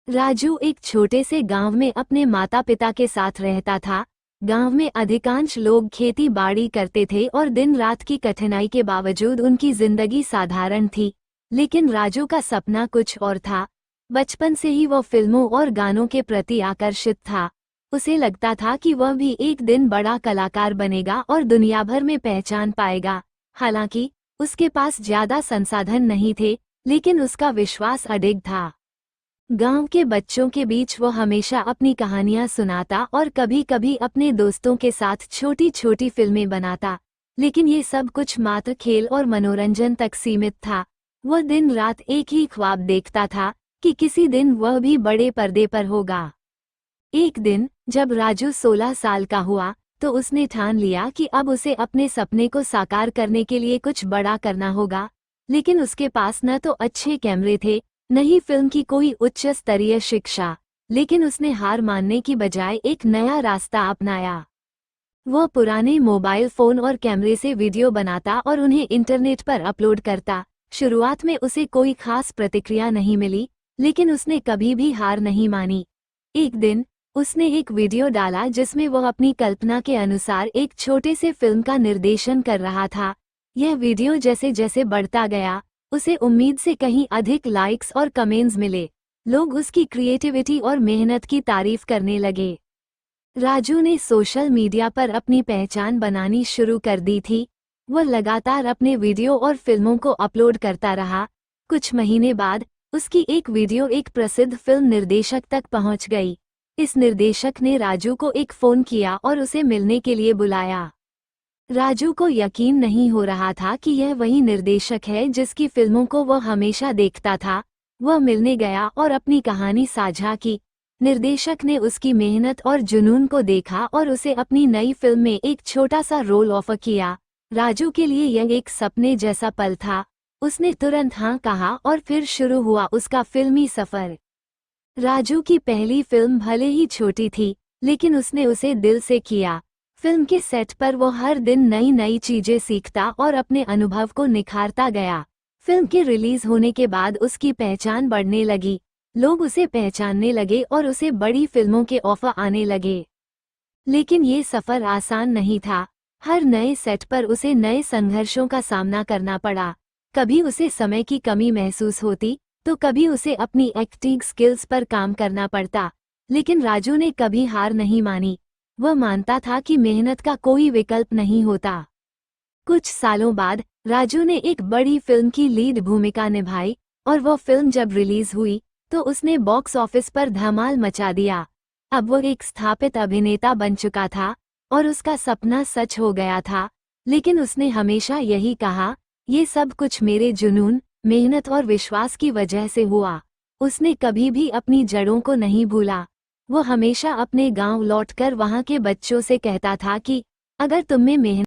राजू एक छोटे से गांव में अपने माता पिता के साथ रहता था। गांव में अधिकांश लोग खेती बाड़ी करते थे और दिन रात की कठिनाई के बावजूद उनकी जिंदगी साधारण थी। लेकिन राजू का सपना कुछ और था। बचपन से ही वह फिल्मों और गानों के प्रति आकर्षित था। उसे लगता था कि वह भी एक दिन बड़ा कलाकार बनेगा और दुनिया भर में पहचान पाएगा। हालांकि उसके पास ज्यादा संसाधन नहीं थे, लेकिन उसका विश्वास अडिग था। गांव के बच्चों के बीच वो हमेशा अपनी कहानियां सुनाता और कभी कभी अपने दोस्तों के साथ छोटी छोटी फिल्में बनाता। लेकिन ये सब कुछ मात्र खेल और मनोरंजन तक सीमित था। वह दिन रात एक ही ख्वाब देखता था कि किसी दिन वह भी बड़े पर्दे पर होगा। एक दिन जब राजू 16 साल का हुआ तो उसने ठान लिया कि अब उसे अपने सपने को साकार करने के लिए कुछ बड़ा करना होगा। लेकिन उसके पास न तो अच्छे कैमरे थे, न ही फिल्म की कोई उच्च स्तरीय शिक्षा। लेकिन उसने हार मानने की बजाय एक नया रास्ता अपनाया। वह पुराने मोबाइल फोन और कैमरे से वीडियो बनाता और उन्हें इंटरनेट पर अपलोड करता। शुरुआत में उसे कोई खास प्रतिक्रिया नहीं मिली, लेकिन उसने कभी भी हार नहीं मानी। एक दिन उसने एक वीडियो डाला जिसमें वह अपनी कल्पना के अनुसार एक छोटे से फिल्म का निर्देशन कर रहा था। यह वीडियो जैसे जैसे बढ़ता गया, उसे उम्मीद से कहीं अधिक लाइक्स और कमेंट्स मिले। लोग उसकी क्रिएटिविटी और मेहनत की तारीफ करने लगे। राजू ने सोशल मीडिया पर अपनी पहचान बनानी शुरू कर दी थी। वह लगातार अपने वीडियो और फिल्मों को अपलोड करता रहा। कुछ महीने बाद उसकी एक वीडियो एक प्रसिद्ध फिल्म निर्देशक तक पहुंच गई। इस निर्देशक ने राजू को एक फोन किया और उसे मिलने के लिए बुलाया। राजू को यकीन नहीं हो रहा था कि यह वही निर्देशक है जिसकी फिल्मों को वह हमेशा देखता था। वह मिलने गया और अपनी कहानी साझा की। निर्देशक ने उसकी मेहनत और जुनून को देखा और उसे अपनी नई फिल्म में एक छोटा सा रोल ऑफर किया। राजू के लिए यह एक सपने जैसा पल था। उसने तुरंत हाँ कहा और फिर शुरू हुआ उसका फिल्मी सफर। राजू की पहली फिल्म भले ही छोटी थी, लेकिन उसने उसे दिल से किया। फिल्म के सेट पर वो हर दिन नई नई चीजें सीखता और अपने अनुभव को निखारता गया। फिल्म के रिलीज होने के बाद उसकी पहचान बढ़ने लगी। लोग उसे पहचानने लगे और उसे बड़ी फिल्मों के ऑफर आने लगे। लेकिन ये सफर आसान नहीं था। हर नए सेट पर उसे नए संघर्षों का सामना करना पड़ा। कभी उसे समय की कमी महसूस होती, तो कभी उसे अपनी एक्टिंग स्किल्स पर काम करना पड़ता। लेकिन राजू ने कभी हार नहीं मानी। वह मानता था कि मेहनत का कोई विकल्प नहीं होता। कुछ सालों बाद राजू ने एक बड़ी फिल्म की लीड भूमिका निभाई और वह फिल्म जब रिलीज हुई तो उसने बॉक्स ऑफिस पर धमाल मचा दिया। अब वो एक स्थापित अभिनेता बन चुका था और उसका सपना सच हो गया था। लेकिन उसने हमेशा यही कहा, ये सब कुछ मेरे जुनून, मेहनत और विश्वास की वजह से हुआ। उसने कभी भी अपनी जड़ों को नहीं भूला। वो हमेशा अपने गांव लौटकर वहां के बच्चों से कहता था कि अगर तुम में मेहनत